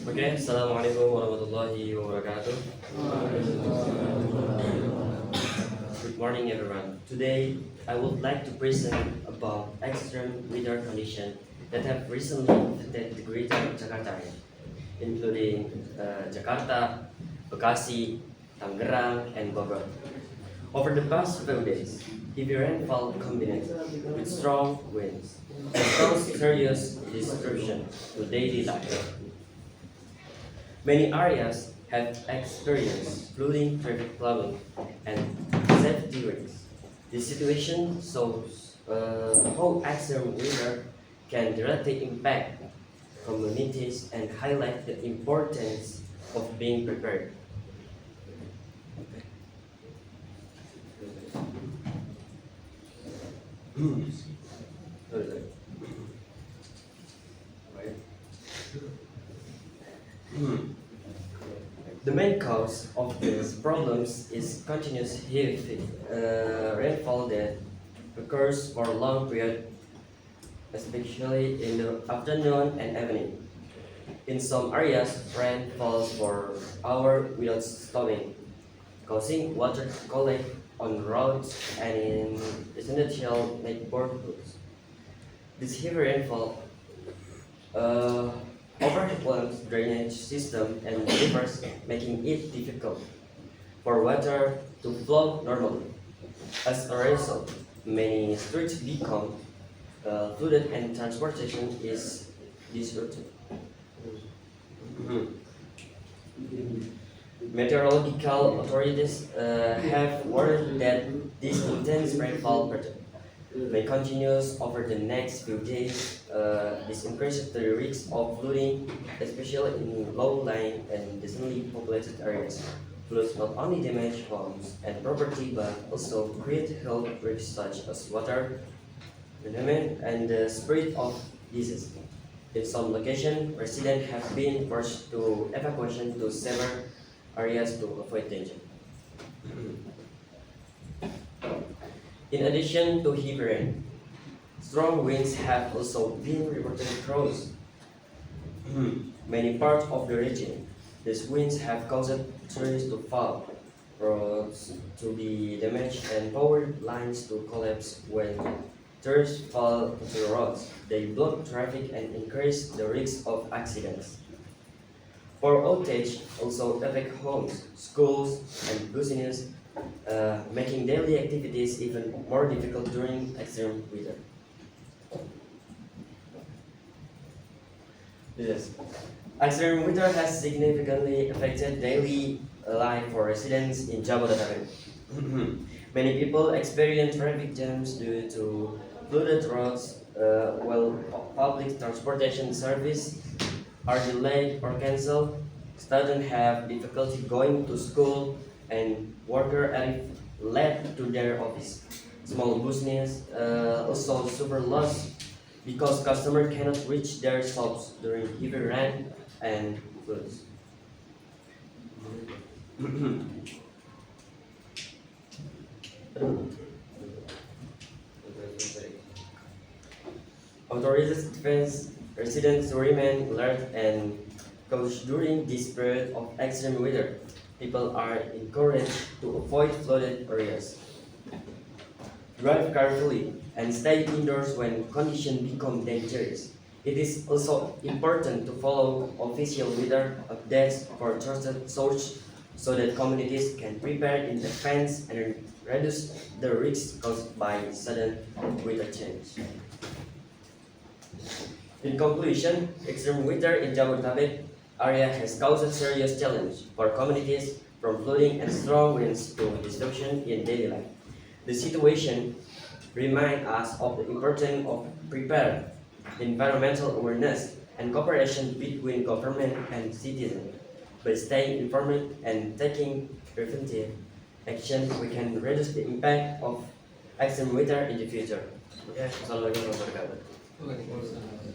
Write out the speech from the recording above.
Okay, Assalamualaikum warahmatullahi wabarakatuh. Good morning, everyone. Today, I would like to present about extreme weather conditions that have recently affected the greater Jakarta area, including Jakarta, Bekasi, Tangerang, and Bogor. Over the past few days, heavy rainfall combined with strong winds has caused serious disruption to daily life. Many areas have experienced flooding, traffic plugging, and safety risks. This situation shows how extreme weather can directly impact communities and highlight the importance of being prepared. Sorry. The main cause of these problems is continuous heavy rainfall that occurs for a long period, especially in the afternoon and evening. In some areas, rain falls for hours without stopping, causing water to collect on roads and in residential neighborhoods. This heavy rainfall uh, overwhelms drainage system and rivers, making it difficult for water to flow normally. As a result, many streets become flooded and transportation is disrupted. Meteorological authorities have warned that this intense rainfall pattern may continue over the next few days. This increases the risk of flooding, especially in low-lying and densely populated areas. Floods not only damage homes and property but also create health risks such as water, environment, and the spread of disease. In some locations, residents have been forced to evacuation to several areas to avoid danger. In addition to heavy rain, strong winds have also been reported across many parts of the region. These winds have caused trees to fall, roads to be damaged, and power lines to collapse. When trees fall to the roads, they block traffic and increase the risk of accidents. Power outage also affect homes, schools, and businesses, making daily activities even more difficult during extreme weather. Yes. Extreme weather has significantly affected daily life for residents in Jabodetabek. Many people experience traffic jams due to flooded roads, while public transportation service are delayed or cancelled. Students have difficulty going to school, and workers are late to their office. Small business also suffer loss because customers cannot reach their shops during heavy rain and floods. Authorities advise residents to remain alert and cautious during this period of extreme weather. People are encouraged to avoid flooded areas. Drive carefully and stay indoors when conditions become dangerous. It is also important to follow official weather updates for trusted sources so that communities can prepare in advance and reduce the risks caused by sudden weather change. In conclusion, extreme weather in Jabodetabek area has caused a serious challenge for communities from flooding and strong winds to disruption in daily life. The situation reminds us of the importance of prepared environmental awareness and cooperation between government and citizens. By staying informed and taking preventive action, we can reduce the impact of extreme weather in the future. Okay, Assalamualaikum warahmatullahi wabarakatuh.